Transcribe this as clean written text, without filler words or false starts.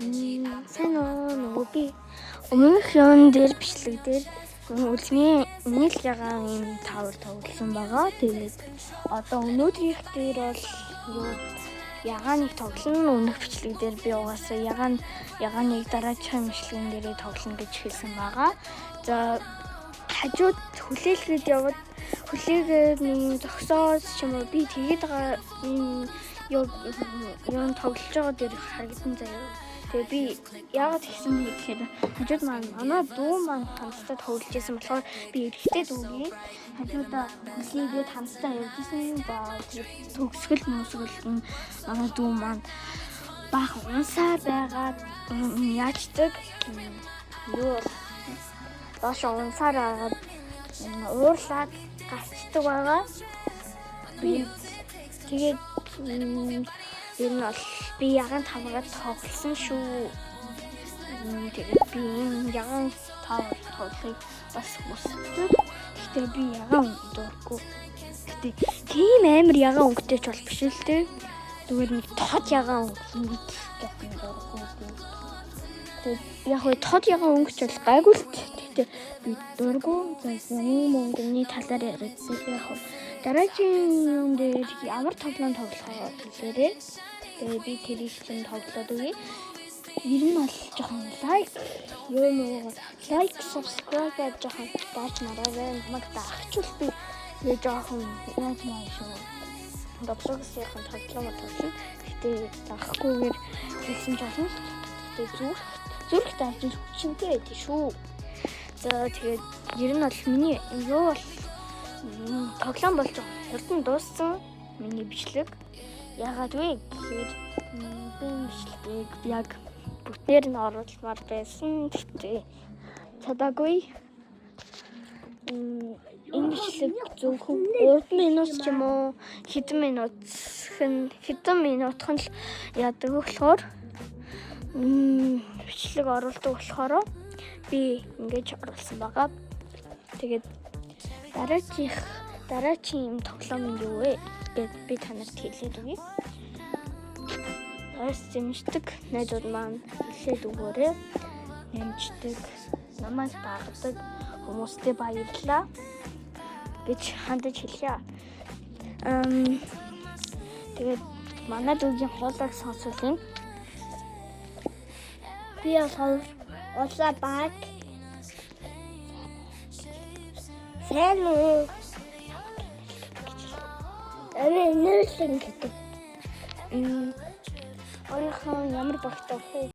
Сайн уу нөгөө би өмнөх yon дээр бичлэг дээр үлгний нийл ягаан юм тавар тоглосон байгаа. Тэгээд одоо өнөөдрийнх дээр бол ягааныг тоглоно. Өмнөх бичлэг дээр би угаасаа ягааныг дараагийн бичлэгэн дээрээ тоглоно гэж хэлсэн байгаа. За хажууд хүлээлгээд яваад хүлээгээд нэг зогсоос ч юм уу би тэгээд байгаа юм тоглож байгаа дээр харагдан заяа. Тэгээ би яагаад гэсэн бэ гэхээр хажууд манай дүү маань хамтдаа тоглож байсан болохоор би эргэтэй дүүгийн хажуудаа хүлээгээд хамтдаа явжсэн. За төгсгөл мөсгөл манай дүү маань баах унсаар байгаад яачдаг бааш унсаар агаад уурлаад гацдаг байгаа. Би тэгээд ер нь бол би ягаан тавгаад тоглосон шүү. Тэгээд би ягаан тавар тоглохыг бас хүсдэг. Гэхдээ би ягаан өнгөдөггүй. Гэхдээ тийм амар ягаан өнгөтэй ч бол биш л дээ. Зүгээр нэг тод ягаан өнгөж дурггүй. Тэгээд яг хөө тод ягаан өнгөч бол гайгүй л. Гэхдээ би дурггүй. За юм өнгөний талаар яриадсан. Яг хөө дараагийн юм дээр ямар тоглоом тоглохоо хэлээрэй. Тэгээд би тэр ихлэн тоглоод үгүй. Ер нь бол жоохон лайк subscribe гэж жоохон даач мараарай. Намайг даахчвал би тэгээ жоохон яаж маа шүү. Добсогсхийн тоглоом тоглоно. Гэтэ даахгүйгээр хэлсэн жоохон. Гэтэ зүрх тааж хүчинтэй байдгийг шүү. За тэгээд ер нь бол миний юу бол тоглоом болж байгаа. Хурдан дууссан миний бичлэг. Яагаад вэ гэхээр би бичлэгийг яг бүтээр нь оруулмаар байсан. Тэгтээ чадаагүй. Энэ бичлэг зөвхөн 3 минут ч юм уу хэдэн минутхан л яадаг болохоор бичлэг оруулдаг болохоор би ингэж оруулсан байгаа. Тэгээд дараагийн тоглоом юу вэ гэд би танарт хэлээд өгье. Зэмждэг найзууд маань хэлээд өгөөрэй. Нэмждэг, намайг дагдаг хүмүүстээ баярлалаа гэж хандаж хэлье. Тэгээд манай дүүгийн хоолойг сонсуулъя. Би олаа баг. Сайн уу? Нэрсэн гэдэг. Ойрхон ямар багтаа хөө